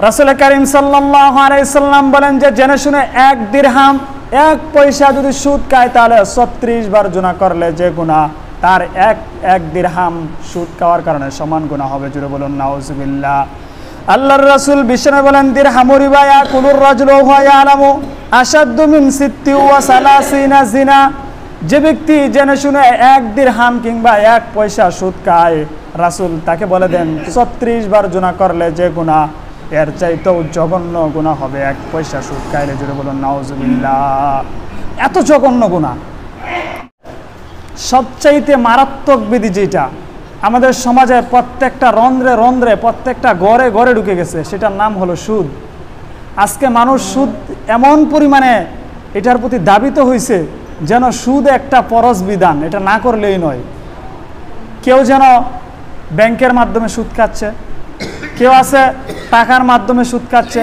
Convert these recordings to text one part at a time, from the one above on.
রাসূল করিম সাল্লাল্লাহু আলাইহি সাল্লাম বলেন যে জেনে শুনে 1 দিরহাম 1 পয়সা যদি সুদ খায় তাহলে 36 বার গুনাহ করলে যে গুনাহ তার এক দিরহাম সুদ খাওয়ার কারণে সমান গুনাহ হবে। জোরে বলুন নাউজুবিল্লাহ। আল্লাহর রাসূল বিষ্ণু বলেন দিরহামু রিবা ইয়াকুলুর রাজুলু ওয়া ইয়ালামু আশাদ্দু মিন 36 জিনা। যে ব্যক্তি জেনে শুনে 1 দিরহাম কিংবা 1 পয়সা সুদ খায়, রাসূল তাকে বলে দেন 36 বার গুনাহ করলে যে গুনাহ এর চাইতেও জঘন্য গুনাহ হবে 1 পয়সা সুদ খাইলে। জোরে বলুন নাউজুবিল্লাহ। এত জঘন্য গুনাহ। সবচাইতে মারাত্মক বিধি যেটা আমাদের সমাজে প্রত্যেকটা রন্ধ্রে রন্ধ্রে প্রত্যেকটা ঘরে ঘরে ঢুকে গেছে, সেটার নাম হলো সুদ। আজকে মানুষ সুদ এমন পরিমাণে এটার প্রতি দাবিত হয়েছে যেন সুদ একটা ফরজ বিধান, এটা না করলেই নয়। কেউ যেন ব্যাংকের মাধ্যমে সুদ খাচ্ছে, কেউ আছে টাকার মাধ্যমে সুদ খাচ্ছে,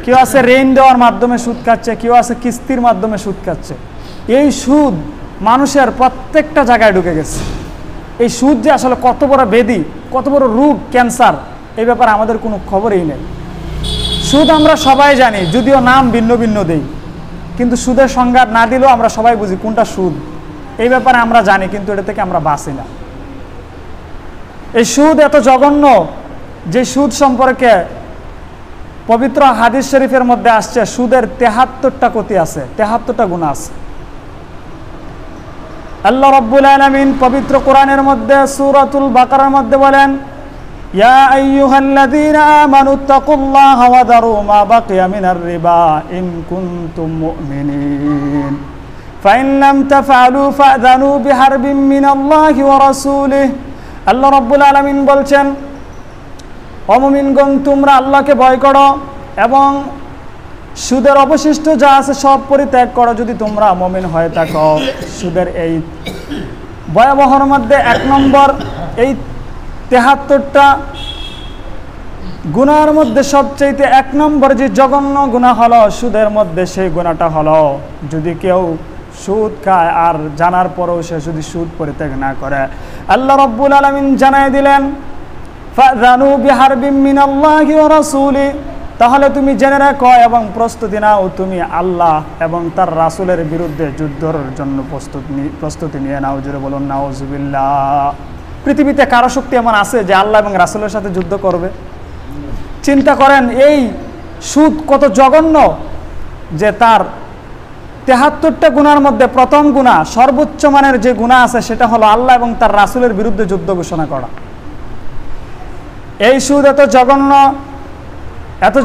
কেউ আছে ঋণ দেওয়ার মাধ্যমে সুদ খাচ্ছে, কেউ আছে কিস্তির মাধ্যমে সুদ খাচ্ছে। এই সুদ মানুষের প্রত্যেকটা জায়গায় ঢুকে গেছে। এই সুদ যে আসলে কত বড় ব্যাধি, কত বড় রোগ, ক্যান্সার, এই ব্যাপারে আমাদের কোনো খবরই নেই। সুদ আমরা সবাই জানি, যদিও নাম ভিন্ন ভিন্ন দেই, কিন্তু সুদের সংজ্ঞা না দিলেও আমরা সবাই বুঝি কোনটা সুদ। এই ব্যাপারে আমরা জানি, কিন্তু এটা থেকে আমরা বাঁচি না। এই সুদ এত জঘন্য যে সুদ সম্পর্কে পবিত্র হাদিস শরীফের মধ্যে আসছে সুদের 73টা ক্ষতি আছে, 73টা গুনাহ আছে। আল্লাহ রাব্বুল আলামিন পবিত্র কোরআনের মধ্যে সূরাতুল বাকারার মধ্যে বলেন, ইয়া আইয়ুহাল্লাযীনা আমানুত্তাকুল্লাহা ওয়া দারু মা বাকিয়া মিনার রিবা ইন কুনতুম মুমিনিন ফাইন লাম তাফআলু ফাযানু বিহারবিন মিনাল্লাহি ওয়া রাসূলিহি। আল্লাহ রাব্বুল আলামিন বলছেন, ও মুমিনগণ, তোমরা আল্লাহকে ভয় করো এবং সুদের অবশিষ্ট যা আছে সব পরিত্যাগ করো যদি তোমরা মুমিন হয়ে থাকো। সুদের এই ভয়াবহর মধ্যে 1 নম্বর, এই 73টা গুনাহের মধ্যে সবচেয়ে 1 নম্বর যে জঘন্য গুনাহ হলো সুদের মধ্যে, সেই গুনাহটা হলো যদি কেউ সুদ খায় আর জানার পরেও সে যদি সুদ পরিত্যাগ না করে। আল্লাহ রাব্বুল আলামিন জানায় দিলেন, ফাযানু বিহারবিন মিনাল্লাহি ওয়া রাসূলিহি, তাহলে তুমি জেনে রাখো এবং প্রস্তুতি নাও, তুমি আল্লাহ এবং তার রাসূলের বিরুদ্ধে যুদ্ধের জন্য প্রস্তুতি নিয়ে নাও। জোরে বলুন নাউজুবিল্লাহ। পৃথিবীতে কারো শক্তি এমন আছে যে আল্লাহ এবং রাসূলের সাথে যুদ্ধ করবে? চিন্তা করেন এই সুদ কত জঘন্য যে তার 73টা গুনার মধ্যে প্রথম গুনাহ, সর্বোচ্চ মানের যে গুনাহ আছে সেটা হলো আল্লাহ এবং তার রাসূলের বিরুদ্ধে যুদ্ধ ঘোষণা করা। এই সুদ এত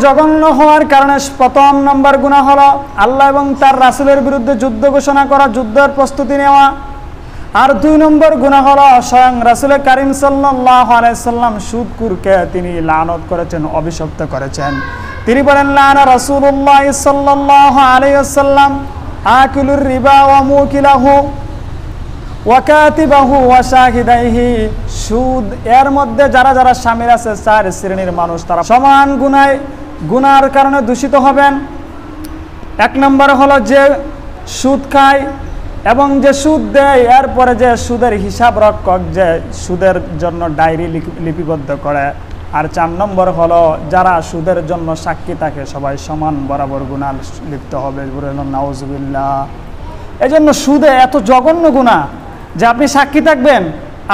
জঘন্য হওয়ার কারণে প্রথম নম্বর গুনাহ হলো আল্লাহ এবং তার রাসূলের বিরুদ্ধে যুদ্ধ ঘোষণা করা, যুদ্ধের প্রস্তুতি নেওয়া। আর 2 নম্বর গুনাহ হলো স্বয়ং রাসূল করিম সাল্লাল্লাহু আলাইহি সাল্লাম সুদখোরকে তিনি লানত করেছেন, অভিশপ্ত করেছেন। তিনি বলেন, লানা রাসূলুল্লাহ সাল্লাল্লাহু আলাইহি ওয়াসাল্লাম আকিলুর রিবা ওয়া মুকিলাহু ওয়া কাতিবাহু ওয়া শাহিদাইহি। সুদ এর মধ্যে যারা যারা শামিল আছে 4 শ্রেণীর মানুষ, তারা সমান গুনার কারণে দূষিত হবেন। 1 নম্বর হলো যে সুদ খায় এবং যে সুদ দেয়, এরপরে যে সুদের হিসাব রক্ষক, যে সুদের জন্য ডায়েরি লিপিবদ্ধ করে। আর 4 নম্বর হলো যারা সুদের জন্য সাক্ষী থাকে, সবাই সমান বরাবর গুনাহ লিপ্ত হবে। বলেন নাউজুবিল্লাহ। এই জন্য সুদে এত জঘন্য গুনাহ যে আপনি সাক্ষী থাকবেন,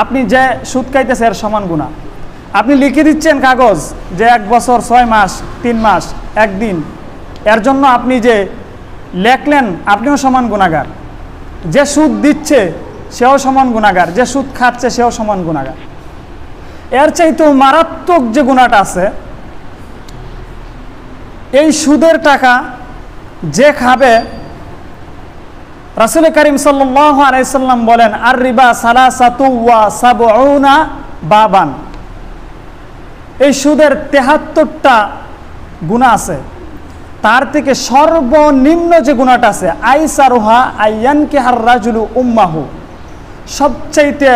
আপনি যে সুদ খাইতেছে এর সমান গুনাহ। আপনি লিখে দিচ্ছেন কাগজ যে 1 বছর 6 মাস 3 মাস 1 দিন, এর জন্য আপনি যে লেখলেন আপনিও সমান গুনাহগার। যে সুদ দিচ্ছে সেও সমান গুনাহগার, যে সুদ খাচ্ছে সেও সমান গুনাহগার। এর চাইতেও মারাত্মক যে গুনাহটা আছে, এই সুদের টাকা যে খাবে, রাসূল করিম সাল্লাল্লাহু আলাইহি সাল্লাম বলেন, আর রিবা সালাসাতু ওয়া সাবউনা বাবান। এই সুদের 73টা গুনাহ আছে, তার থেকে সর্বনিম্ন যে গুনাহটা আছে, আইসারুহা আইয়ানকিহার রাজুলু উম্মাহু, সবচাইতে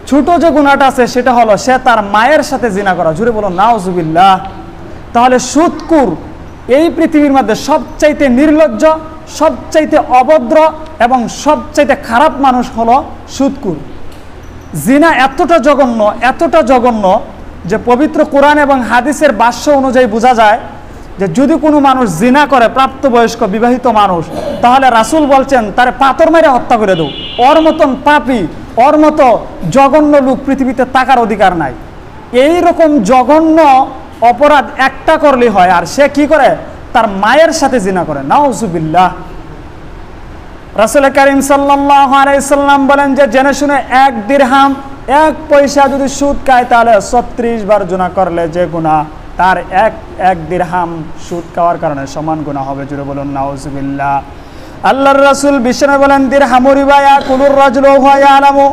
ছোট যে গুনাহটা আছে সেটা হলো সে তার মায়ের সাথে জিনা করা। জুড়ে বলো নাউজুবিল্লাহ। তাহলে সুদখোর এই পৃথিবীর মধ্যে সবচাইতে নির্লজ্জ, সবচাইতে অভদ্র এবং সবচাইতে খারাপ মানুষ হলো সুদখোর। জিনা এতটা জঘন্য যে পবিত্র কোরআন এবং হাদিসের ভাষ্য অনুযায়ী বোঝা যায় যে যদি কোনো মানুষ জিনা করে, প্রাপ্তবয়স্ক বিবাহিত মানুষ, তাহলে রাসূল বলছেন তারে পাথর মেরে হত্যা করে দাও। ওর মতন পাপী, ওর মতো জঘন্য লোক পৃথিবীতে থাকার অধিকার নাই। এই রকম জঘন্য অপরাধ একটা করলে হয়, আর সে কি করে? তার মায়ের সাথে জিনা করে। নাউজুবিল্লাহ। রাসূল কারীম সাল্লাল্লাহু আলাইহি সাল্লাম বলেন যে জেনে শুনে 1 দিরহাম, 1 পয়সা যদি সুদ খায় তাহলে 36 বার গুনাহ করলে যে গুনাহ, তার এক দিরহাম সুদ খাওয়ার কারণে সমান গুনাহ হবে। জুড়ে বলুন নাউজুবিল্লাহ। আল্লাহর রাসূল বিষ্ণু বলেন দিরহামু রিবা ইয়াকুলুর রাজুলু ওয়া ইয়ালামু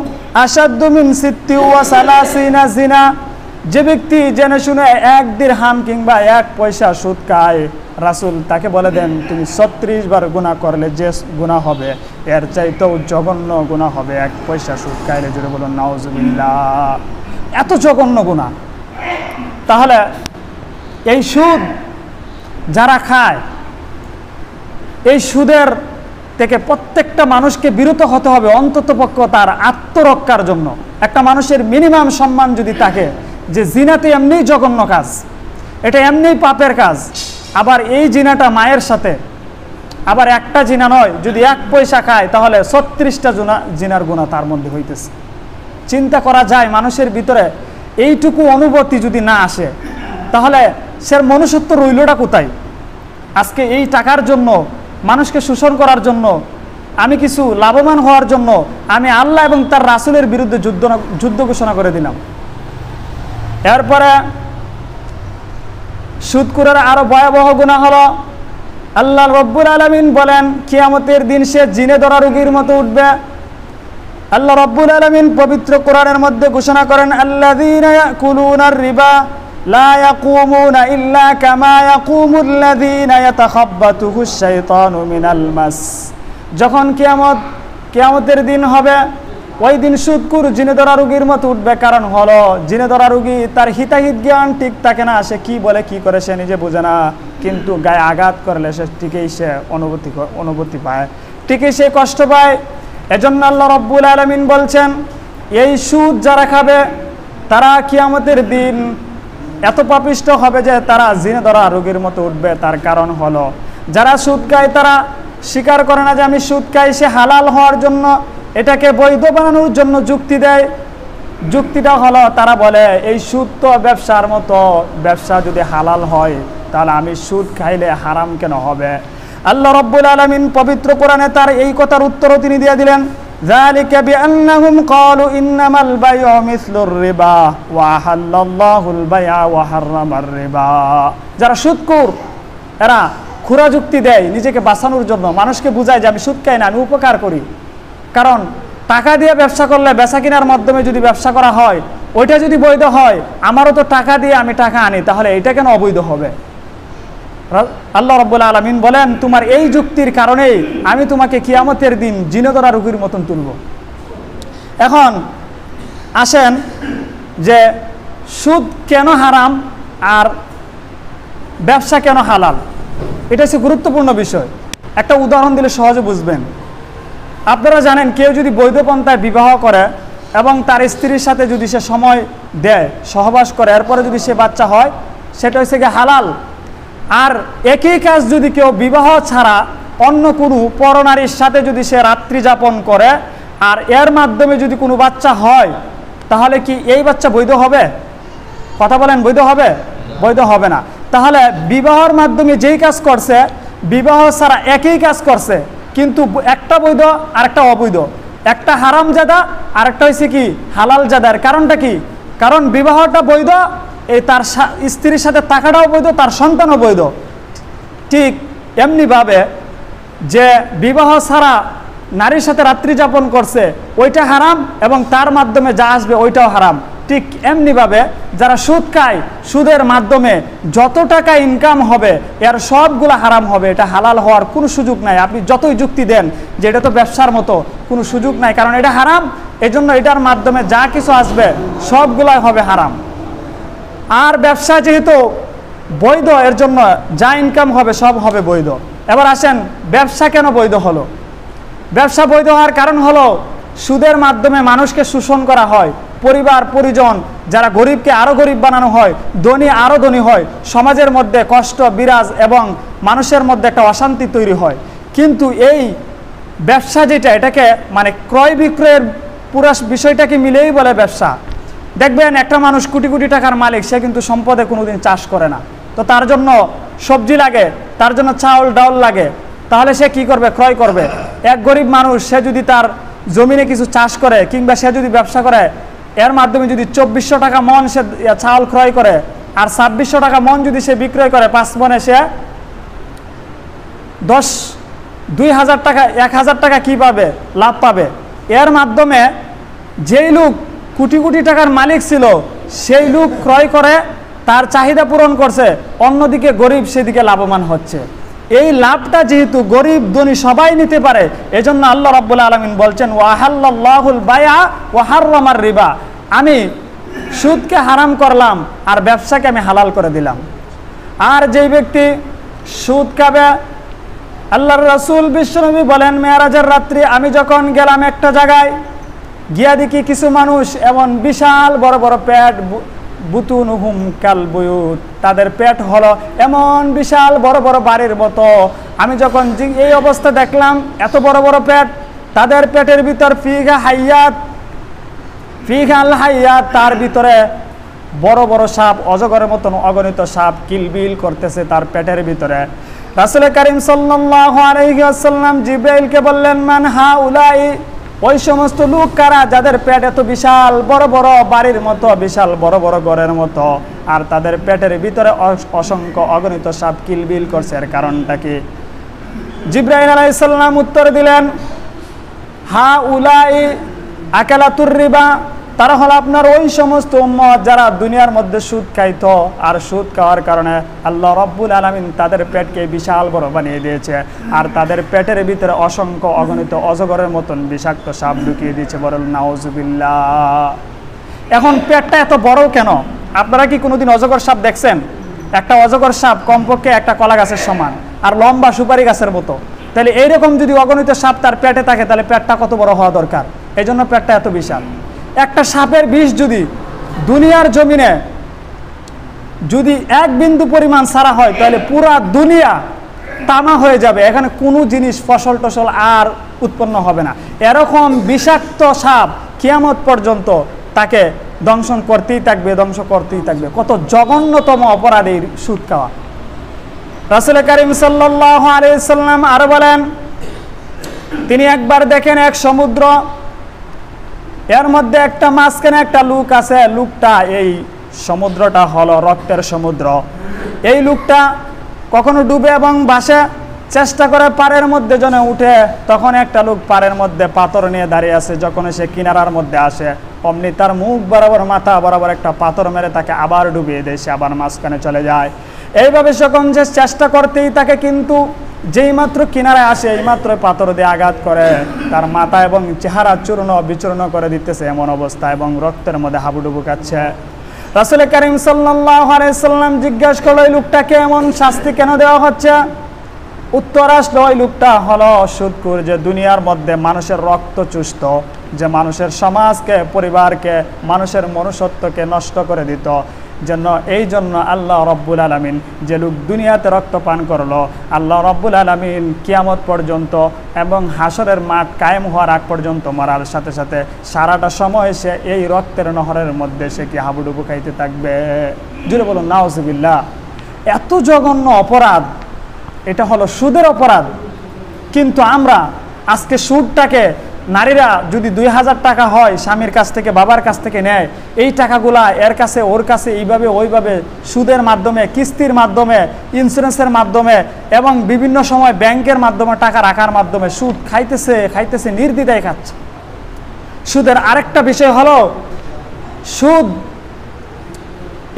আশাদ্দু মিন 36 জিনা। যে ব্যক্তি জেনে শুনে 1 দিরহাম কিংবা 1 পয়সা সুদ খায়, রাসূল তাকে বলে দেন তুমি 36 বার গুনাহ করলে যে গুনাহ হবে এর চাইতেও জঘন্য গুনাহ হবে 1 পয়সা সুদ খাইলে। জুড়ে বলুন নাউজুবিল্লাহ। এত জঘন্য গুনাহ। তাহলে এই সুদ যারা খায়, এই সুদের থেকে প্রত্যেকটা মানুষকে বিরত হতে হবে, অন্ততপক্ষে তার আত্মরক্ষার জন্য। একটা মানুষের মিনিমাম সম্মান যদি থাকে যে জিনাতে এমনিই জঘন্য কাজ, এটা এমনিই পাপের কাজ, আবার এই জিনাটা মায়ের সাথে, আবার একটা জিনা নয়, যদি 1 পয়সা খায় তাহলে 36টা জিনার গুনাহ তার মধ্যে হইতেছে। চিন্তা করা যায় মানুষের ভিতরে এইটুকু অনুভূতি যদি না আসে তাহলে সে মনুষ্যত্ব রইলটা কোথায়? আজকে এই টাকার জন্য, মানুষকে শোষণ করার জন্য, আমি কিছু লাভবান হওয়ার জন্য আমি আল্লাহ এবং তার রাসূলের বিরুদ্ধে যুদ্ধ ঘোষণা করে দিলাম। এরপরে সুদখোরের আরো ভয়াবহ গুনাহ হলো, আল্লাহ রাব্বুল আলামিন বলেন কিয়ামতের দিন সে জিনে ধরা রোগীর মতো উঠবে। আল্লাহ রাব্বুল আলামিন পবিত্র কোরআনের মধ্যে ঘোষণা করেন আল্লাযীনা ইয়াকুলুনার রিবা লা ইয়াকুমুনা ইল্লা কামা ইয়াকুমুল্লাযীনা ইয়াতাখাব্বাতুহুশ শাইতানু মিনাল মাস। যখন কিয়ামতের দিন হবে, ওই দিন সুদখোর জিনে ধরা রোগীর মতো উঠবে। কারণ হলো জিনে ধরা রোগী, তার হিতাহিত জ্ঞান ঠিক থাকে না, সে কি বলে কি করে সে নিজে বোঝে না, কিন্তু গায়ে আঘাত করলে সে ঠিকই সে অনুভূতি পায়, ঠিকই সে কষ্ট পায়। এজন্য আল্লাহ রাব্বুল আলামিন বলছেন এই সুদ যারা খাবে তারা কিয়ামতের দিন এত পাপিষ্ঠ হবে যে তারা জিনে ধরা রোগীর মতো উঠবে। তার কারণ হলো যারা সুদ খায় তারা স্বীকার করে না যে আমি সুদ খাই, সে হালাল হওয়ার জন্য, এটাকে বৈধ বানানোর জন্য যুক্তি দেয়। যুক্তিটা হলো তারা বলে এই সুদ তো ব্যবসার মতো, ব্যবসা যদি হালাল হয় তাহলে আমি সুদ খাইলে হারাম কেন হবে? আল্লাহ রাব্বুল আলামিন পবিত্র কোরআনে তার এই কথার উত্তরও তিনি দিয়ে দিলেন যালিকা বিআন্নাহুম ক্বালু ইন্নামাল বাইউ মিসলুর রিবা ওয়া আহাল্লাল্লাহুল বাইআ ওয়া হাররামার রিবা। যারা সুদখোর এরা খুরা যুক্তি দেয় নিজেকে বাঁচানোর জন্য, মানুষকে বুঝায় যে আমি সুদ খাই না, আমি উপকার করি। কারণ টাকা দিয়ে ব্যবসা করলে, বেচা কেনার মাধ্যমে যদি ব্যবসা করা হয়, ওইটা যদি বৈধ হয়, আমারও তো টাকা দিয়ে আমি টাকা আনি, তাহলে এটা কেন অবৈধ হবে? আল্লাহ রাব্বুল আলামিন বলেন তোমার এই যুক্তির কারণেই আমি তোমাকে কিয়ামতের দিন জিনে ধরা রোগীর মতন তুলব। এখন আসেন যে সুদ কেন হারাম আর ব্যবসা কেন হালাল, এটা হচ্ছে গুরুত্বপূর্ণ বিষয়। একটা উদাহরণ দিলে সহজে বুঝবেন। আপনারা জানেন কেউ যদি বৈধ পন্থায় বিবাহ করে এবং তার স্ত্রীর সাথে যদি সে সময় দেয়, সহবাস করে, এরপরে যদি সে বাচ্চা হয়, সেটা হচ্ছে গিয়ে হালাল। আর একই কাজ যদি কেউ বিবাহ ছাড়া অন্য কোনো পরনারীর সাথে যদি সে রাত্রি যাপন করে আর এর মাধ্যমে যদি কোনো বাচ্চা হয়, তাহলে কি এই বাচ্চা বৈধ হবে? কথা বলেন, বৈধ হবে? বৈধ হবে না। তাহলে বিবাহের মাধ্যমে যেই কাজ করছে, বিবাহ ছাড়া একই কাজ করছে, কিন্তু একটা বৈধ আর একটা অবৈধ, একটা হারামজাদা আর একটা হয়েছে কি হালাল জাদার। কারণটা কি? কারণ বিবাহটা বৈধ, এই তার স্ত্রীর সাথে থাকাটাও বৈধ, তার সন্তানও বৈধ। ঠিক এমনিভাবে যে বিবাহ ছাড়া নারীর সাথে রাত্রি যাপন করছে ওইটা হারাম এবং তার মাধ্যমে যা আসবে ওইটাও হারাম। ঠিক এমনিভাবে যারা সুদ খায়, সুদের মাধ্যমে যত টাকা ইনকাম হবে এর সবগুলো হারাম হবে, এটা হালাল হওয়ার কোনো সুযোগ নাই। আপনি যতই যুক্তি দেন যে এটা তো ব্যবসার মতো, কোনো সুযোগ নাই, কারণ এটা হারাম। এজন্য এটার মাধ্যমে যা কিছু আসবে সবগুলাই হবে হারাম। আর ব্যবসা যেহেতু বৈধ, এর জন্য যা ইনকাম হবে সব হবে বৈধ। এবার আসেন ব্যবসা কেন বৈধ হলো? ব্যবসা বৈধ হওয়ার কারণ হলো সুদের মাধ্যমে মানুষকে শোষণ করা হয়, পরিবার পরিজন যারা গরিবকে আরও গরিব বানানো হয়, ধনী আরও ধনী হয়, সমাজের মধ্যে কষ্ট বিরাজ এবং মানুষের মধ্যে একটা অশান্তি তৈরি হয়। কিন্তু এই ব্যবসা যেটা, এটাকে মানে ক্রয় বিক্রয়ের পুরো বিষয়টাকে মিলেই বলে ব্যবসা। দেখবেন একটা মানুষ কোটি কোটি টাকার মালিক, সে কিন্তু সম্পদে কোনোদিন চাষ করে না। তো তার জন্য সবজি লাগে, তার জন্য চাউল ডাউল লাগে, তাহলে সে কি করবে? ক্রয় করবে। এক গরিব মানুষ সে যদি তার জমিনে কিছু চাষ করে কিংবা সে যদি ব্যবসা করে, এর মাধ্যমে যদি 2400 টাকা মন সে চাউল ক্রয় করে আর 2600 টাকা মন যদি সে বিক্রয় করে, 5 মনে সে 2000 টাকা 1000 টাকা কি পাবে? লাভ পাবে। এর মাধ্যমে যেই লোক কোটি কোটি টাকার মালিক ছিল সেই লোক ক্রয় করে তার চাহিদা পূরণ করছে, অন্যদিকে গরিব সেদিকে লাভবান হচ্ছে। এই লাভটা যেহেতু গরিব ধনী সবাই নিতে পারে, এজন্য আল্লাহ রাব্বুল আলামিন বলছেন ওয়াহাল্লাল্লাহুল বাইআ ওয়া হাররামার রিবা, আমি সুদকে হারাম করলাম আর ব্যবসাকে আমি হালাল করে দিলাম। আর যেই ব্যক্তি সুদ খাবে, আল্লাহর রাসূল বিশ্বনবী বলেন মেরাজের রাত্রি আমি যখন গেলাম একটা জায়গায়, গিয়া দেখি কিছু মানুষ এমন বিশাল বড় বড় পেট, বুতুনুহুম কাল বুয়ুত, তাদের পেট হলো এমন বিশাল বড় বড় বাড়ির মতো। আমি যখন এই অবস্থা দেখলাম, এত বড় বড় পেট, তাদের পেটের ভিতর ফিহা আল হাইয়াত, তার ভিতরে বড় বড় সাপ, অজগরের মতন অগণিত সাপ কিলবিল করতেছে তার পেটের ভিতরে। রাসূল কারীম সাল্লাল্লাহু আলাইহি ওয়াসাল্লাম জিবরাইলকে বললেন মান হাউলাই, ওই সমস্ত লোক কারা যাদের পেট এত বিশাল বড় বড় বাড়ির মতো, বিশাল বড় বড় ঘরের মতো, আর তাদের পেটের ভিতরে অসংখ্য অগণিত সাপ কিলবিল করছে, এর কারণটা কি? জিবরাইল আলাইহিস সালাম উত্তর দিলেন হাউলাই আকালাতুর রিবা, তারা হলো আপনার ওই সমস্ত উম্মত যারা দুনিয়ার মধ্যে সুদ খাইতো, আর সুদ খাওয়ার কারণে আল্লাহ রাব্বুল আলামিন তাদের পেটকে বিশাল বড় বানিয়ে দিয়েছে, আর তাদের পেটের ভিতরে অসংখ্য অগণিত অজগরের মতন বিষাক্ত সাপ ঢুকিয়ে দিয়েছে। বলেন নাউজুবিল্লাহ। এখন পেটটা এত বড় কেন? আপনারা কি কোনোদিন অজগর সাপ দেখছেন? একটা অজগর সাপ কমপক্ষে একটা কলা গাছের সমান আর লম্বা সুপারি গাছের মতো। তাহলে এইরকম যদি অগণিত সাপ তার পেটে থাকে, তাহলে পেটটা কত বড় হওয়া দরকার? এই জন্য পেটটা এত বিশাল। একটা সাপের বিষ যদি দুনিয়ার জমিনে যদি 1 বিন্দু পরিমাণ ছাড়া হয়, তাহলে পুরা দুনিয়া তামা হয়ে যাবে, এখানে কোনো জিনিস ফসল টসল আর উৎপন্ন হবে না। এরকম বিষাক্ত সাপ কিয়ামত পর্যন্ত তাকে দংশন করতেই থাকবে, ধ্বংস করতেই থাকবে। কত জঘন্যতম অপরাধীর সুদ খাওয়া। রাসূল কারীম সাল্লাল্লাহু আলাইহি সাল্লাম আরো বলেন, তিনি একবার দেখেন এক সমুদ্র, এর মধ্যে একটা মাঝখানে একটা লোক আছে, লোকটা এই সমুদ্রটা হলো রক্তের সমুদ্র। এই লোকটা কখনো ডুবে এবং ভাসে, চেষ্টা করে পাড়ের মধ্যে যেন উঠে, তখন একটা লোক পাড়ের মধ্যে পাথর নিয়ে দাঁড়িয়ে আছে। যখন সে কিনারার মধ্যে আসে, অমনি তার মুখ বরাবর মাথা বরাবর একটা পাথর মেরে তাকে আবার ডুবিয়ে দেয়, সে আবার মাঝখানে চলে যায়। এইভাবে যখন যে চেষ্টা করতেই তাকে, কিন্তু যেই মাত্র কিনারায় আসে এইমাত্র পাথর দিয়ে আঘাত করে তার মাথা এবং চেহারা চূর্ণ বিচূর্ণ করে দিতেছে এমন অবস্থা, এবং রক্তের মধ্যে হাবুডুবু খাচ্ছে। রাসূল কারীম সাল্লাল্লাহু আলাইহি সাল্লাম জিজ্ঞাসা করলো, এই লোকটাকে এমন শাস্তি কেন দেওয়া হচ্ছে? উত্তর আসলো, ওই লোকটা হলো সুদখোর, যে দুনিয়ার মধ্যে মানুষের রক্ত চুষত, যে মানুষের সমাজকে, পরিবারকে, মানুষের মনুষ্যত্বকে নষ্ট করে দিত। এই জন্য আল্লাহ রাব্বুল আলামিন যে লোক দুনিয়াতে রক্ত পান করলো, আল্লাহ রাব্বুল আলামিন কিয়ামত পর্যন্ত এবং হাসরের মাঠ কায়েম হওয়ার আগ পর্যন্ত, মরার সাথে সাথে সারাটা সময় সে এই রক্তের নহরের মধ্যে সে কি হাবুডুবু খাইতে থাকবে। জুড়ে বলুন নাউজুবিল্লাহ। এত জঘন্য অপরাধ, এটা হলো সুদের অপরাধ। কিন্তু আমরা আজকে সুদটাকে, নারীরা যদি 2000 টাকা হয় স্বামীর কাছ থেকে, বাবার কাছ থেকে নেয়, এই টাকাগুলা এর কাছে ওর কাছে এইভাবে ওইভাবে সুদের মাধ্যমে, কিস্তির মাধ্যমে, ইন্স্যুরেন্সের মাধ্যমে এবং বিভিন্ন সময় ব্যাংকের মাধ্যমে টাকা রাখার মাধ্যমে সুদ খাইতেছে নির্দ্বিধায় খাচ্ছে। সুদের আরেকটা বিষয় হলো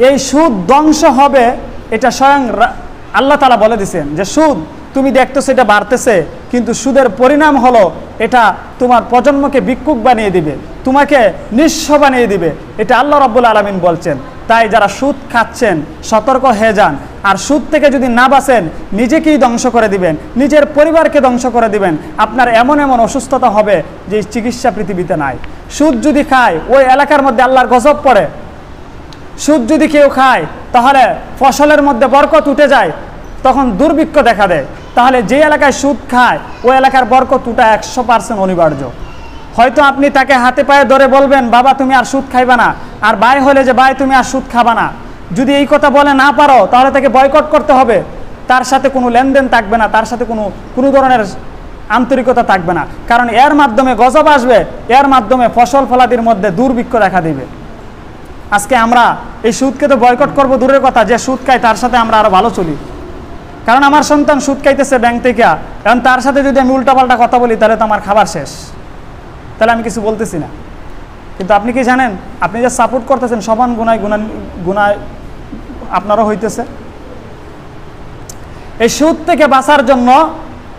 এই সুদ ধ্বংস হবে, এটা স্বয়ং আল্লাহ তাআলা বলে দিয়েছেন যে সুদ তুমি দেখতেছো এটা বাড়তেছে, কিন্তু সুদের পরিণাম হলো এটা তোমার প্রজন্মকে ভিক্ষুক বানিয়ে দিবে, তোমাকে নিঃস্ব বানিয়ে দিবে। এটা আল্লাহ রাব্বুল আলামিন বলছেন। তাই যারা সুদ খাচ্ছেন সতর্ক হয়ে যান, আর সুদ থেকে যদি না বাঁচেন নিজেকেই ধ্বংস করে দিবেন, নিজের পরিবারকে ধ্বংস করে দিবেন। আপনার এমন এমন অসুস্থতা হবে যে চিকিৎসা পৃথিবীতে নাই। সুদ যদি খায় ওই এলাকার মধ্যে আল্লাহর গজব পড়ে। সুদ যদি কেউ খায় তাহলে ফসলের মধ্যে বরকত উঠে যায়, তখন দুর্ভিক্ষ দেখা দেয়। তাহলে যে এলাকায় সুদ খায় ওই এলাকার বরকত উঠা 100% অনিবার্য। হয়তো আপনি তাকে হাতে পায়ে ধরে বলবেন, বাবা তুমি আর সুদ খাইবা না, আর ভাই হলে যে ভাই তুমি আর সুদ খাবা না। যদি এই কথা বলে না পারো তাহলে তাকে বয়কট করতে হবে, তার সাথে কোনো লেনদেন থাকবে না, তার সাথে কোনো ধরনের আন্তরিকতা থাকবে না। কারণ এর মাধ্যমে গজব আসবে, এর মাধ্যমে ফসল ফলাদির মধ্যে দুর্ভিক্ষ দেখা দিবে। আজকে আমরা এই সুদকে তো বয়কট করব দূরের কথা, যে সুদ খায় তার সাথে আমরা আরো ভালো চলি। কারণ আমার সন্তান সুদ খাইতেছে ব্যাংক থেকে, কারণ তার সাথে যদি আমি উল্টাপাল্টা কথা বলি তাহলে তো আমার খাবার শেষ, তাহলে আমি কিছু বলতেছি না। কিন্তু আপনি কি জানেন, আপনি যে সাপোর্ট করতেছেন সমান গুনায় আপনারও হইতেছে। এই সুদ থেকে বাঁচার জন্য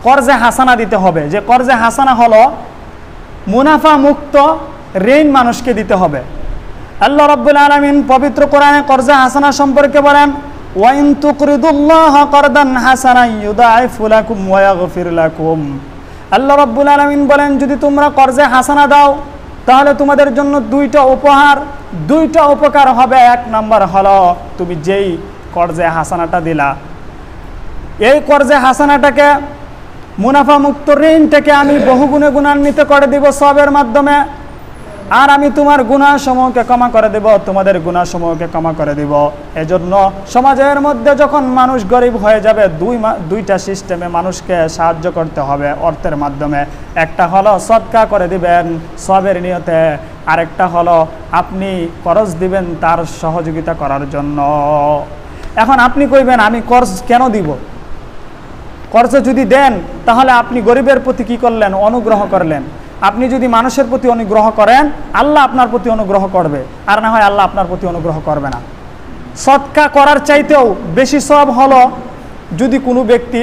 কর্জে হাসানা দিতে হবে। যে কর্জে হাসানা হলো মুনাফা মুক্ত ঋণ মানুষকে দিতে হবে। আল্লাহ রাব্বুল আলামিন পবিত্র কোরআনে কর্জে হাসানা সম্পর্কে বলেন, ওয়াইন তুকরিদুল্লাহা করদান হাসানান ইউদাইফু লাকুম ওয়া ইয়াগফির লাকুম। আল্লাহ রাব্বুল আলামিন বলেন, যদি তোমরা কর্জে হাসানা দাও তাহলে তোমাদের জন্য দুইটা উপকার হবে। এক নম্বর হলো, তুমি যেই কর্জে হাসানাটা দিলা, এই কর্জে হাসানাটাকে মুনাফা মুক্ত ঋণটাকে আমি বহুগুণে গুণান্বিত করে দিব সবের মাধ্যমে, আর আমি তোমার গুনাহসমূহকে ক্ষমা করে দেব, তোমাদের গুনাহসমূহকে ক্ষমা করে দিব। এজন্য সমাজের মধ্যে যখন মানুষ গরিব হয়ে যাবে, দুইটা সিস্টেমে মানুষকে সাহায্য করতে হবে অর্থের মাধ্যমে। একটা হলো সদকা করে দিবেন সবের নিয়তে, আরেকটা হলো আপনি কর্জ দিবেন তার সহযোগিতা করার জন্য। এখন আপনি কইবেন আমি কর্জ কেন দিব? কর্জ যদি দেন তাহলে আপনি গরিবের প্রতি কি করলেন? অনুগ্রহ করলেন। আপনি যদি মানুষের প্রতি অনুগ্রহ করেন আল্লাহ আপনার প্রতি অনুগ্রহ করবে, আর না হয় আল্লাহ আপনার প্রতি অনুগ্রহ করবে না। সদকা করার চাইতেও বেশি সওয়াব হলো যদি কোনো ব্যক্তি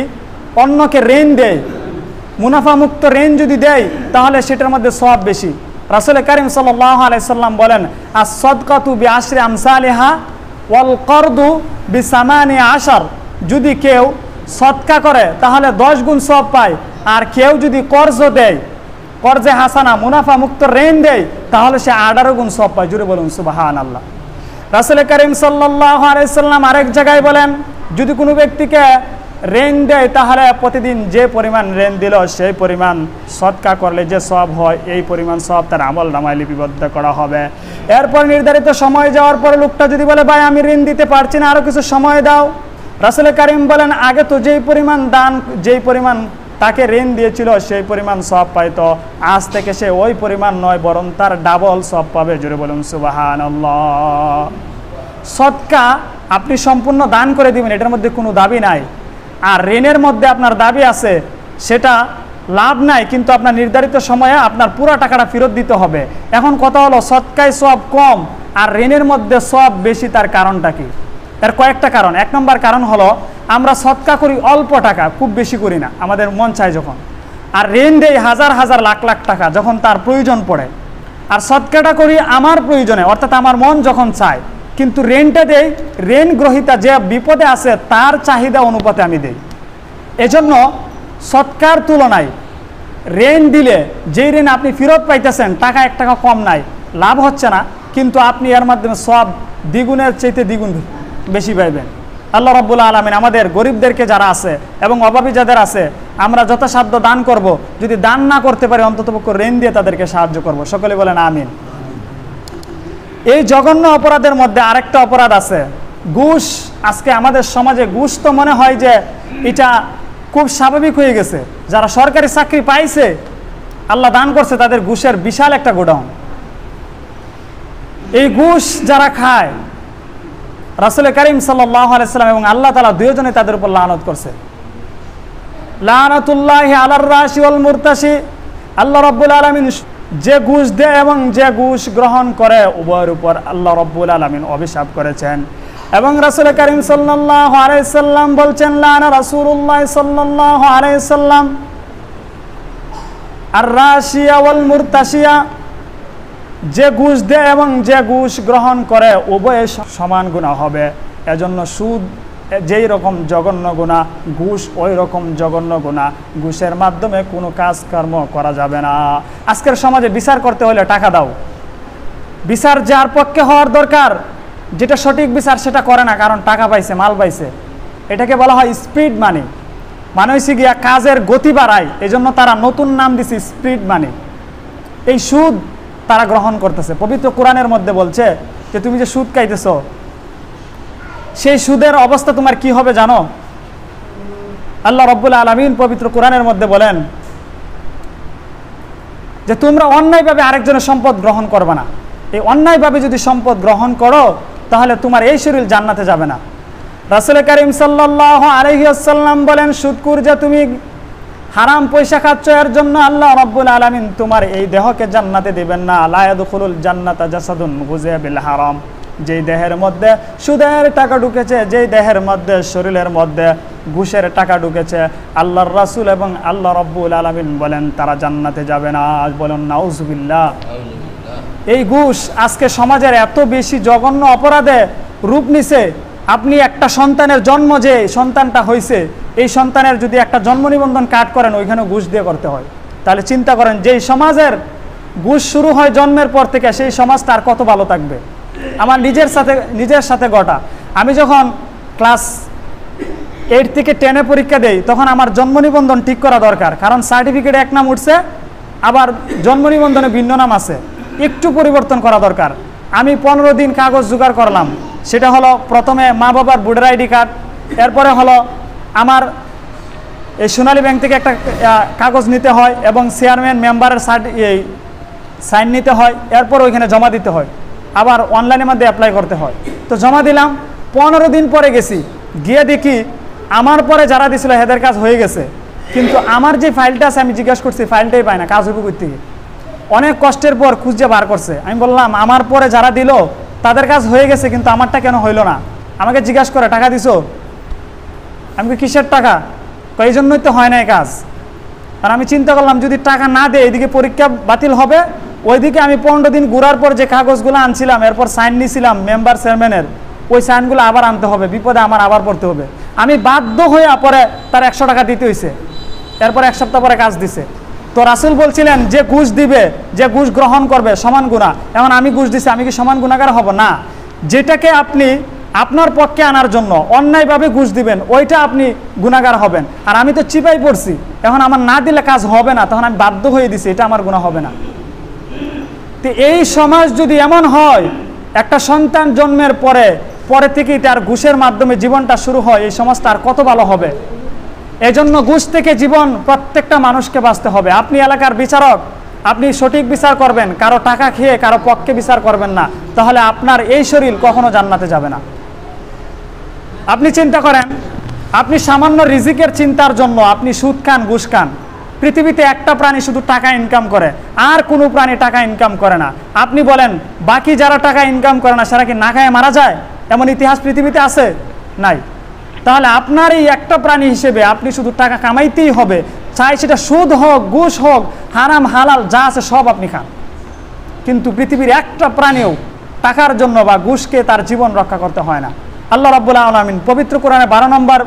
অন্যকে ঋণ দেয়, মুনাফা মুক্ত ঋণ যদি দেয় তাহলে সেটার মধ্যে সওয়াব বেশি। রাসূল কারীম সাল্লাল্লাহু আলাইহি সাল্লাম বলেন, আস-সাদকাতু বিআশরি আমসালিহা ওয়াল করদু বিসামানি আশার। যদি কেউ সদকা করে তাহলে 10 গুণ সওয়াব পায়, আর কেউ যদি কর্জ দেয়, কর্জে হাসানা মুনাফা মুক্ত ঋণ দেয়, তাহলে সে 18 গুণ সওয়াব পায়। জুড়ে বলুন সুবহানাল্লাহ। রাসূল কারীম সাল্লাল্লাহু আলাইহি সাল্লাম আরেক জায়গায় বলেন, যদি কোনো ব্যক্তিকে ঋণ দেয় তাহলে প্রতিদিন যে পরিমাণ ঋণ দিল সেই পরিমাণ সদকা করলে যে সওয়াব হয় এই পরিমাণ সওয়াব তার আমল নামায় লিপিবদ্ধ করা হবে। এরপর নির্ধারিত সময় যাওয়ার পরে লোকটা যদি বলে, ভাই আমি ঋণ দিতে পারছি না, আরো কিছু সময় দাও, রাসূল কারীম বলেন, আগে তো যেই পরিমাণ তাকে ঋণ দিয়েছিল সেই পরিমাণ সওয়াব পাইতো, আজ থেকে সে ওই পরিমাণ নয় বরং তার ডাবল সওয়াব পাবে। জোরে বলুন সুবহানাল্লাহ। সদকা আপনি সম্পূর্ণ দান করে দিবেন, এটার মধ্যে কোনো দাবি নাই। আর ঋণের মধ্যে আপনার দাবি আছে, সেটা লাভ নাই, কিন্তু আপনার নির্ধারিত সময়ে আপনার পুরো টাকাটা ফেরত দিতে হবে। এখন কথা হলো, সদকায় সওয়াব কম আর ঋণের মধ্যে সওয়াব বেশি, তার কারণটা কি? এর কয়েকটা কারণ। 1 নম্বর কারণ হলো, আমরা সদকা করি অল্প টাকা, খুব বেশি করি না, আমাদের মন চায় যখন। আর ঋণ দেই হাজার হাজার লাখ লাখ টাকা যখন তার প্রয়োজন পড়ে। আর সদকাটা করি আমার প্রয়োজনে, অর্থাৎ আমার মন যখন চায়। কিন্তু ঋণটা দেই ঋণ গ্রহীতা যে বিপদে আছে তার চাহিদা অনুপাতে আমি দেই। এজন্য সদকার তুলনায় ঋণ দিলে যেই ঋণ আপনি ফেরত পাইতেছেন টাকা 1 টাকা কম নাই, লাভ হচ্ছে না, কিন্তু আপনি এর মাধ্যমে সব দ্বিগুণের চাইতে দ্বিগুণ বেশি পাইবেন। আল্লাহ রাব্বুল আলামিন আমাদের গরিবদেরকে যারা আছে এবং অভাবী যাদের আছে, আমরা যথাসাধ্য দান করব। যদি দান না করতে পারি অন্ততপক্ষে ঋণ দিয়ে তাদেরকে সাহায্য করব। সকলে বলেন আমিন। এই জঘন্য অপরাধের মধ্যে আরেকটা অপরাধ আছে, ঘুষ। আজকে আমাদের সমাজে ঘুষ তো মনে হয় যে এটা খুব স্বাভাবিক হয়ে গেছে। যারা সরকারি চাকরি পাইছে, আল্লাহ দান করছে, তাদের ঘুষের বিশাল একটা গোডাউন। এই ঘুষ যারা খায়, রাসূল কারীম সাল্লাল্লাহু আলাইহি সাল্লাম এবং আল্লাহ তাআলা দুইজনে তাদের উপর লানত করছে। লানাতুল্লাহি আলার রাশি ওয়াল মুরতাশি। আল্লাহ রাব্বুল আলামিন যে ঘুষ দেয় এবং যে ঘুষ গ্রহণ করে উভয়ের উপর আল্লাহ রাব্বুল আলামিন অভিশাপ করেছেন। এবং রাসূল কারীম সাল্লাল্লাহু আলাইহি সাল্লাম বলছেন, লানা রাসূলুল্লাহ সাল্লাল্লাহু আলাইহি সাল্লাম আর রাশিয়া ওয়াল মুরতাশিয়া। যে ঘুষ দেয় এবং যে ঘুষ গ্রহণ করে উভয়ে সমান গুনাহ হবে। এজন্য সুদ যেই রকম জঘন্য গুনাহ, ঘুষ ওই রকম জঘন্য গুনাহ। ঘুষের মাধ্যমে কোনো কাজকর্ম করা যাবে না। আজকের সমাজে বিচার করতে হলে টাকা দাও। বিচার যার পক্ষে হওয়ার দরকার, যেটা সঠিক বিচার সেটা করে না, কারণ টাকা পাইছে, মাল পাইছে। এটাকে বলা হয় স্পিড মানি। মানে হচ্ছে গিয়া কাজের গতি বাড়ায়, এই জন্য তারা নতুন নাম দিছে স্পিড মানি। এই সুদ তারা গ্রহণ করতেছে। পবিত্র কোরআনের মধ্যে বলছে যে তুমি যে সুদ খাইতেছ, সেই সুদের অবস্থা তোমার কি হবে জানো? আল্লাহ রাব্বুল আলামিন পবিত্র কোরআনের মধ্যে বলেন যে তোমরা অন্যায়ভাবে আরেকজনের সম্পদ গ্রহণ করবে না। এই অন্যায়ভাবে যদি সম্পদ গ্রহণ করো তাহলে তোমার এই শরীর জান্নাতে যাবে না। রাসূল কারীম সাল্লাল্লাহু আলাইহি ওয়াসাল্লাম বলেন, সুদখোর যে তুমি হারাম পয়সা খাচ্ছ, এর জন্য আল্লাহ রাব্বুল আলামিন তোমার এই দেহকে জান্নাতে দিবেন না। লা ইয়াদখুলুল জান্নাতা জাসাদুন গুযিয়া বিল হারাম। যেই দেহের মধ্যে সুদের টাকা ঢুকেছে, যেই দেহের মধ্যে শরীরের মধ্যে ঘুষের টাকা ঢুকেছে, আল্লাহর রাসূল এবং আল্লাহ রাব্বুল আলামিন বলেন তারা জান্নাতে যাবে না। বলেন নাউজুবিল্লাহ। এই ঘুষ আজকে সমাজের এত বেশি জঘন্য অপরাধে রূপ নিছে। আপনি একটা সন্তানের জন্ম, যে সন্তানটা হয়েছে, এই সন্তানের যদি একটা জন্ম নিবন্ধন কার্ড করেন, ওইখানে ঘুষ দিয়ে করতে হয়। তাহলে চিন্তা করেন, যেই সমাজের ঘুষ শুরু হয় জন্মের পর থেকে, সেই সমাজটা আর কত ভালো থাকবে। আমার নিজের সাথে ঘটা, আমি যখন ক্লাস 8 থেকে 10-এ পরীক্ষা দেই, তখন আমার জন্ম নিবন্ধন ঠিক করা দরকার, কারণ সার্টিফিকেটে এক নাম উঠছে, আবার জন্ম নিবন্ধনে ভিন্ন নাম আছে, একটু পরিবর্তন করা দরকার। আমি 15 দিন কাগজ জোগাড় করলাম। সেটা হলো প্রথমে মা বাবার ভোটার আইডি কার্ড, এরপরে হলো আমার এই সোনালী ব্যাংক থেকে একটা কাগজ নিতে হয় এবং চেয়ারম্যান মেম্বারের সাইন নিতে হয়, এরপর ওইখানে জমা দিতে হয়, আবার অনলাইনের মধ্যে অ্যাপ্লাই করতে হয়। তো জমা দিলাম, 15 দিন পরে গেছি, গিয়ে দেখি আমার পরে যারা দিছিল এদের কাজ হয়ে গেছে, কিন্তু আমার যে ফাইলটা আছে আমি জিজ্ঞাসা করছি, ফাইলটাই পাই না, কাজ হইব কই থেকে। অনেক কষ্টের পর খুঁজে বার করছে। আমি বললাম আমার পরে যারা দিল তাদের কাজ হয়ে গেছে, কিন্তু আমারটা কেন হইল না? আমাকে জিজ্ঞাসা করে টাকা দিছো? আমি কিসের টাকা? এই জন্যই তো হয় না এই কাজ। আর আমি চিন্তা করলাম যদি টাকা না দেয়, এদিকে পরীক্ষা বাতিল হবে, ওইদিকে আমি 15 দিন ঘুরার পর যে কাগজগুলো আনছিলাম, এরপর সাইন নিয়েছিলাম মেম্বার চেয়ারম্যানের, ওই সাইনগুলো আবার আনতে হবে, বিপদে আমার আবার পড়তে হবে। আমি বাধ্য হয়ে পরে তার 100 টাকা দিতে হয়েছে। এরপর 1 সপ্তাহ পরে কাজ দিছে। তো রাসূল বলছিলেন যে ঘুষ দিবে, যে ঘুষ গ্রহণ করবে সমান গুনাহ। এখন আমি ঘুষ দিছি, আমি কি সমান গুনাহগার হব না? যেটাকে আপনি আপনার পক্ষে আনার জন্য অন্যায়ভাবে ঘুষ দিবেন, ওইটা আপনি গুনাহগার হবেন। আর আমি তো চিপাই পড়ছি, এখন আমার না দিলে কাজ হবে না, তখন আমি বাধ্য হয়ে দিছি, এটা আমার গুনাহ হবে না। তো এই সমাজ যদি এমন হয়, একটা সন্তান জন্মের পরে থেকেই তার ঘুষের মাধ্যমে জীবনটা শুরু হয়, এই সমাজটা আর কত ভালো হবে। এজন্য ঘুষ থেকে জীবন প্রত্যেকটা মানুষকে বাঁচতে হবে। আপনি এলাকার বিচারক, আপনি সঠিক বিচার করবেন, কারো টাকা খেয়ে কারো পক্ষে বিচার করবেন না, তাহলে আপনার এই শরীর কখনো জান্নাতে যাবে না। আপনি চিন্তা করেন, আপনি সামান্য রিজিকের চিন্তার জন্য আপনি সুদ খান, ঘুষ খান। পৃথিবীতে একটা প্রাণী শুধু টাকা ইনকাম করে, আর কোনো প্রাণী টাকা ইনকাম করে না। আপনি বলেন বাকি যারা টাকা ইনকাম করে না, সেটা কি না খায় মারা যায়? এমন ইতিহাস পৃথিবীতে আছে? নাই। তাহলে আপনার এই একটা প্রাণী হিসেবে আপনি শুধু টাকা কামাইতেই হবে, চাই সেটা সুদ হোক, ঘুষ হোক, হারাম হালাল যা আছে সব আপনি খান। কিন্তু পৃথিবীর একটা প্রাণীও টাকার জন্য বা ঘুষকে তার জীবন রক্ষা করতে হয় না। আল্লাহ রাব্বুল আলামিন পবিত্র কোরআনে 12 নম্বর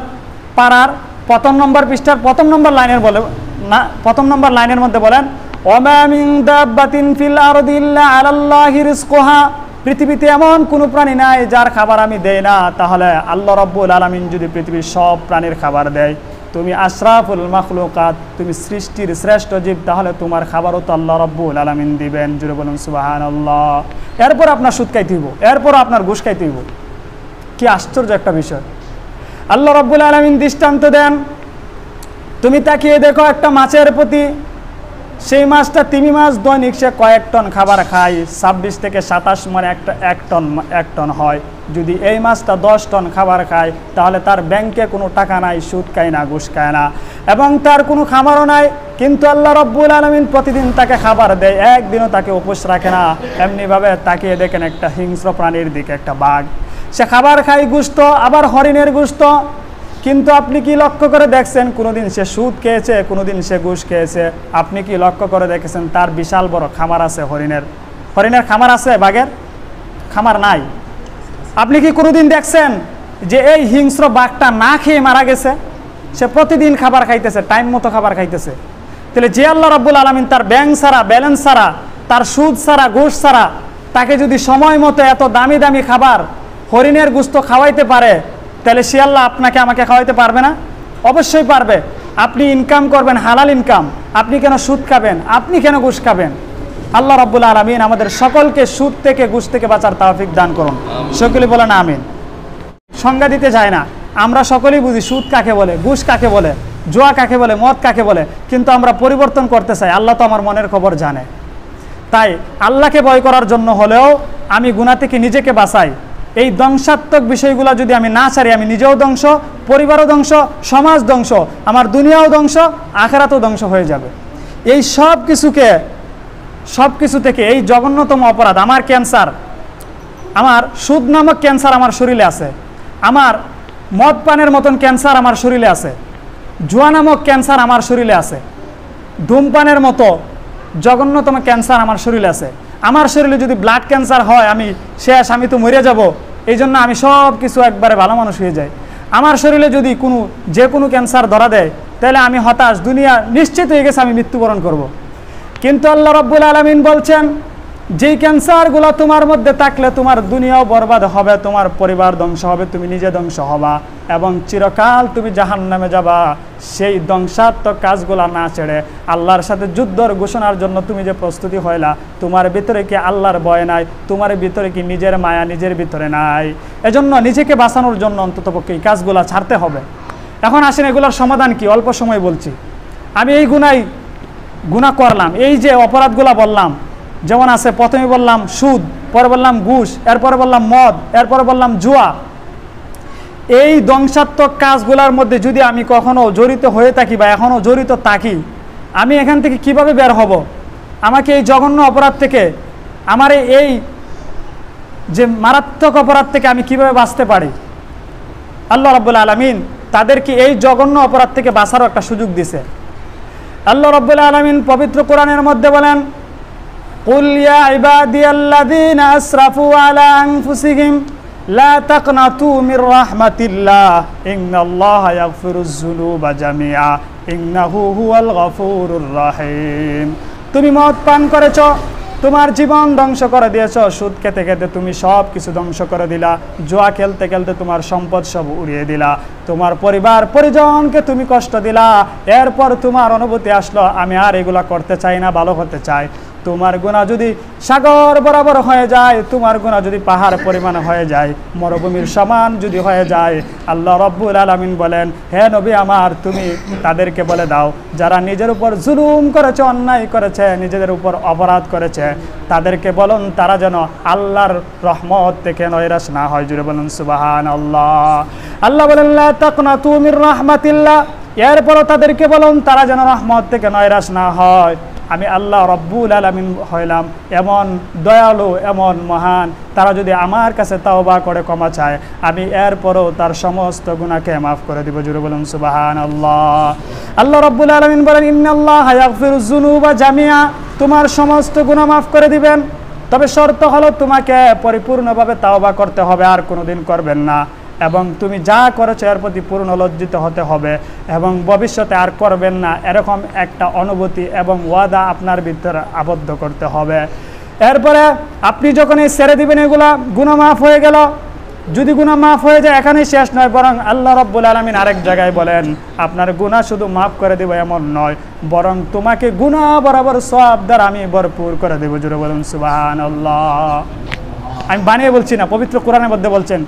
পারার 1 নম্বর পৃষ্ঠার 1 নম্বর লাইনের মধ্যে বলেন, ওয়া মিন দাব্বাতিন ফিল আরদি ইল্লা আলাল্লাহি রিজকুহা। পৃথিবীতে এমন কোনো প্রাণী নাই যার খাবার আমি দেই না। তাহলে আল্লাহ রাব্বুল আলামিন যদি পৃথিবীর সব প্রাণীর খাবার দেয়, তুমি আশরাফুল মাখলুকাত, তুমি সৃষ্টির শ্রেষ্ঠ জীব, তাহলে তোমার খাবারও তো আল্লাহ রাব্বুল আলামিন দিবেন। জুড়ে বলুন সুবহানাল্লাহ। এরপর আপনার সুদ খাইতে হইব, এরপর আপনার ঘুষ খাইতে হইব। কি আশ্চর্য একটা বিষয়। আল্লাহ রাব্বুল আলামিন দৃষ্টান্ত দেন, তুমি তাকিয়ে দেখো একটা মাছের প্রতি, সেই মাছটা তিমি মাছ দৈনিক সে কয়েক টন খাবার খায়, 26 থেকে 27 মানে এক টন হয়। যদি এই মাছটা 10 টন খাবার খায়, তাহলে তার ব্যাংকে কোনো টাকা নাই, সুদ খায় না, ঘুষ খায় না, এবং তার কোনো খামারও নাই। কিন্তু আল্লাহ রাব্বুল আলামিন প্রতিদিন তাকে খাবার দেয়, একদিনও তাকে উপোস রাখে না। এমনিভাবে তাকিয়ে দেখেন একটা হিংস্র প্রাণীর দিকে, একটা বাঘ, সে খাবার খায় গোশত, আবার হরিণের গোশত, কিন্তু আপনি কি লক্ষ্য করে দেখছেন কোনোদিন সে সুদ খেয়েছে, কোনোদিন সে ঘুষ খেয়েছে? আপনি কি লক্ষ্য করে দেখেছেন তার বিশাল বড় খামার আছে? হরিণের খামার আছে, বাঘের খামার নাই। আপনি কি কোনোদিন দেখছেন যে এই হিংস্র বাঘটা না খেয়ে মারা গেছে, সে প্রতিদিন খাবার খাইতেছে, টাইম মতো খাবার খাইতেছে। তাহলে যে আল্লাহ রাব্বুল আলামিন তার ব্যাংক ছাড়া, ব্যালেন্স ছাড়া, তার সুদ ছাড়া, ঘুষ ছাড়া তাকে যদি সময় মতো এত দামি দামি খাবার, হরিণের গোশত খাওয়াইতে পারে, তাহলে সে আল্লাহ আপনাকে আমাকে খাওয়াইতে পারবে না? অবশ্যই পারবে। আপনি ইনকাম করবেন হালাল ইনকাম, আপনি কেন সুদ খাবেন? আপনি কেন ঘুষ খাবেন? আল্লাহ রাব্বুল আলামিন আমাদের সকলকে সুদ থেকে, ঘুষ থেকে বাঁচার তৌফিক দান করুন। সকলে বলেন আমিন। সংজ্ঞা দিতে যায় না, আমরা সকলেই বুঝি সুদ কাকে বলে, ঘুষ কাকে বলে, জুয়া কাকে বলে, মদ কাকে বলে, কিন্তু আমরা পরিবর্তন করতে চাই। আল্লাহ তো আমার মনের খবর জানে। তাই আল্লাহকে ভয় করার জন্য হলেও আমি গুনাহ থেকে নিজেকে বাঁচাই। এই ধ্বংসাত্মক বিষয়গুলো যদি আমি না ছাড়ি, আমি নিজেও ধ্বংস, পরিবারও ধ্বংস, সমাজ ধ্বংস, আমার দুনিয়াও ধ্বংস, আখিরাতও ধ্বংস হয়ে যাবে। এই সব কিছু থেকে এই জঘন্যতম অপরাধ, আমার ক্যান্সার, আমার সুদ নামক ক্যান্সার আমার শরীরে আছে, আমার মদ পানের মতন ক্যান্সার আমার শরীরে আছে, জুয়া নামক ক্যান্সার আমার শরীরে আছে, ধূমপানের মতো জঘন্যতম ক্যান্সার আমার শরীরে আছে। আমার শরীরে যদি ব্লাড ক্যান্সার হয়, আমি শেষ, আমি তো মরে যাব। এই জন্য আমি সব কিছু একবারে ভালো মানুষ হয়ে যাই। আমার শরীরে যদি যে কোনো ক্যান্সার ধরা দেয়, তাহলে আমি হতাশ, দুনিয়া নিশ্চিত হয়ে গেছে, আমি মৃত্যুবরণ করব। কিন্তু আল্লাহ রাব্বুল আলামিন বলছেন, যেই ক্যান্সারগুলো তোমার মধ্যে থাকলে তোমার দুনিয়াও বরবাদ হবে, তোমার পরিবার ধ্বংস হবে, তুমি নিজে ধ্বংস হবা এবং চিরকাল তুমি জাহান্নামে যাবা। সেই ধ্বংসাত্মক কাজগুলো না ছেড়ে আল্লাহর সাথে যুদ্ধর ঘোষণার জন্য তুমি যে প্রস্তুতি হইলা, তোমার ভিতরে কি আল্লাহর ভয় নাই? তোমার ভিতরে কি নিজের মায়া নিজের ভিতরে নাই? এজন্য নিজেকে বাঁচানোর জন্য অন্ততপক্ষে এই কাজগুলো ছাড়তে হবে। এখন আসেন, এগুলোর সমাধান কি? অল্প সময় বলছি। আমি এই গুনাহ করলাম, এই যে অপরাধগুলো বললাম, যেমন আছে, প্রথমে বললাম সুদ, পরে বললাম ঘুষ, এরপরে বললাম মদ, এরপরে বললাম জুয়া। এই ধ্বংসাত্মক কাজগুলোর মধ্যে যদি আমি কখনো জড়িত হয়ে থাকি বা এখনও জড়িত থাকি, আমি এখান থেকে কিভাবে বের হব? আমাকে এই জঘন্য অপরাধ থেকে, আমার এই যে মারাত্মক অপরাধ থেকে আমি কিভাবে বাঁচতে পারি? আল্লাহ রাব্বুল আলামিন তাদেরকে এই জঘন্য অপরাধ থেকে বাঁচারও একটা সুযোগ দিছে। আল্লাহ রাব্বুল আলামিন পবিত্র কোরআনের মধ্যে বলেন, কুল ইয়া ইবাদিয়াল্লাযীনা আসরাফু আলা আনফুসিহিম লা তাকনাতু মির রাহমাতিল্লাহ ইন্নাল্লাহা ইয়াগফিরুয যুনুবা জামিআ ইন্নাহু হুয়াল গফুরুর রহিম। তুমি মদ পান করেছো, তোমার জীবন ধ্বংস করে দিয়েছো, সুদ খেতে খেতে তুমি সব কিছু ধ্বংস করে দিলা, জুয়া খেলতে খেলতে তোমার সম্পদ সব উড়িয়ে দিলা, তোমার পরিবার পরিজনকে তুমি কষ্ট দিলা। এরপর তোমার অনুভূতি আসলো, আমি আর এগুলা করতে চাই না, ভালো হতে চাই। তোমার গুনাহ যদি সাগর বরাবর হয়ে যায়, তোমার গুনাহ যদি পাহাড় পরিমাণ হয়ে যায়, মরুভূমির সমান যদি হয়ে যায়, আল্লাহ রাব্বুল আলামিন বলেন, হে নবী আমার, তুমি তাদেরকে বলে দাও, যারা নিজের উপর জুলুম করেছে, অন্যায় করেছে, নিজেদের উপর অপরাধ করেছে, তাদেরকে বলুন তারা যেন আল্লাহর রহমত থেকে নৈরাশ না হয়। জুড়ে বলুন সুবহানাল্লাহ। আল্লাহ বলেন, লা তাকনাতু মির রাহমাতিল্লাহ। এরপরও তাদেরকে বলুন তারা যেন রহমত থেকে নৈরাশ না হয়। আমি আল্লাহ রাব্বুল আলামিন হইলাম এমন দয়ালু, এমন মহান, তারা যদি আমার কাছে তাওবা করে ক্ষমা চায়, আমি এরপরও তার সমস্ত গুনাহকে মাফ করে দিব। জুড়ে বলুন সুবহানাল্লাহ। আল্লাহ রাব্বুল আলামিন বলেন, ইন্নাল্লাহা ইয়াগফিরুয যুনুবা জামিআ। তোমার সমস্ত গুনাহ মাফ করে দিবেন, তবে শর্ত হলো তোমাকে পরিপূর্ণভাবে তাওবা করতে হবে, আর কোনোদিন করবেন না, এবং তুমি যা করেছো এর প্রতি পূর্ণ লজ্জিত হতে হবে এবং ভবিষ্যতে আর করবেন না, এরকম একটা অনুভূতি এবং ওয়াদা আপনার ভিতরে আবদ্ধ করতে হবে। এরপরে আপনি যখন এই ছেড়ে দিবেন, এগুলা গুনাহ মাফ হয়ে গেল। যদি গুনাহ মাফ হয়ে যায়, এখানেই শেষ নয়, বরং আল্লাহ রাব্বুল আলামিন আরেক জায়গায় বলেন, আপনার গুনাহ শুধু মাফ করে দেব এমন নয়, বরং তোমাকে গুনাহ বরাবর সওয়াব দ্বারা আমি ভরপুর করে দেব। জুড়ে বলুন সুবহানাল্লাহ। আমি বানিয়ে বলছি না, পবিত্র কোরআনের মধ্যে বলছেন,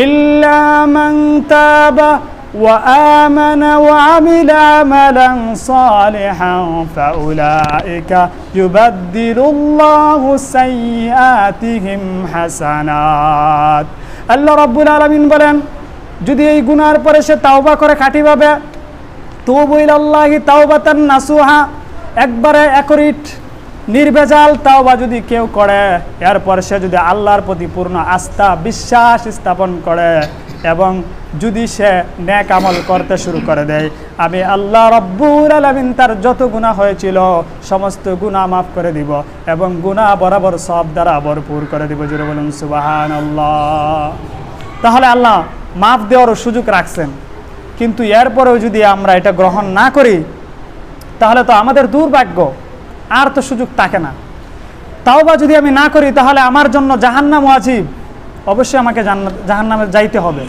ইল্লা মান তাবা ওয়া আমানা ওয়া আমিলা আমালান সালিহান ফাউলাইকা ইউবাদদিলুল্লাহু সাইয়্যাতিহিম হাসানাত। আল্লাহ রাব্বুল আলামিন বলেন, যদি এই গুনার পরে সে তাওবা করে খাঁটিভাবে, তুবু ইলাল্লাহি তাওবাতান নাসুহা, একবারে একরিট নির্ভেজাল তাওবা যদি কেউ করে, এরপর সে যদি আল্লাহর প্রতি পূর্ণ আস্থা বিশ্বাস স্থাপন করে এবং যদি সে নেক আমল করতে শুরু করে দেয়, আমি আল্লাহ রাব্বুল আলামিন তার যত গুনাহ হয়েছিল সমস্ত গুনাহ মাফ করে দিব এবং গুনাহ বরাবর সওয়াব দ্বারা ভরপুর করে দিব। জুড়ে বলুন সুবহানাল্লাহ। তাহলে আল্লাহ মাফ দেওয়ারও সুযোগ রাখছেন। কিন্তু এরপরেও যদি আমরা এটা গ্রহণ না করি তাহলে তো আমাদের দুর্ভাগ্য, আর তো সুযোগ থাকে না। তাওবা যদি আমি না করি তাহলে আমার জন্য জাহান্নাম ওয়াজিব, অবশ্যই আমাকে জাহান্নামে যাইতে হবে।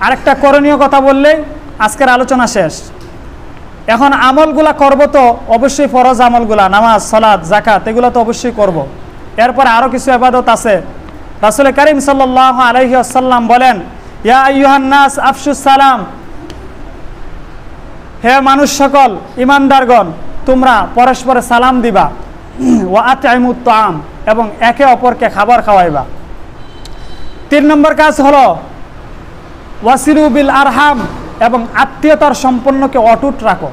আরেকটা করণীয় কথা বললেই আজকের আলোচনা শেষ। এখন আমলগুলা করব তো অবশ্যই, ফরজ আমলগুলা, নামাজ, সালাত, যাকাত, এগুলো তো অবশ্যই করব। এরপরে আরও কিছু ইবাদত আছে। রাসূল কারীম সাল্লাল্লাহু আলাইহি ওয়াসাল্লাম বলেন, ইয়া আইয়ুহান নাস আফশুস সালাম, হে মানুষ সকল, ইমানদারগণ, তোমরা পরস্পরে সালাম দিবা। ওয়া আতইমুত তাআম, এবং একে অপরকে খাবার খাওয়াইবা। 3 নম্বর কাজ হলো ওয়াসিলু বিল আরহাম, এবং আত্মীয়তার সম্পর্ককে অটুট রাখো,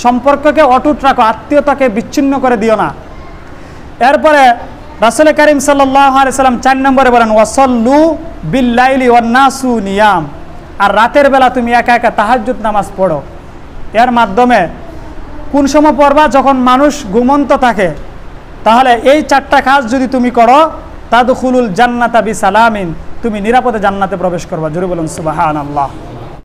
সম্পর্ককে অটুট রাখো, আত্মীয়তাকে বিচ্ছিন্ন করে দিও না। এরপরে রাসূল কারীম সাল্লাল্লাহু আলাইহি সাল্লাম 4 নম্বরে বলেন, ওয়াসাল্লু বিল লাইলি ওয়ান নাসু নিয়াম, আর রাতের বেলা তুমি একা একা তাহাজ্জুদ নামাজ পড়ো। এর মাধ্যমে কোন সময় পড়বা? যখন মানুষ ঘুমন্ত থাকে। তাহলে এই 4টা কাজ যদি তুমি করো, তাদখুলুল জান্নাতা বিসালামিন, তুমি নিরাপদে জান্নাতে প্রবেশ করবা। জোরে বলুন সুবহানাল্লাহ।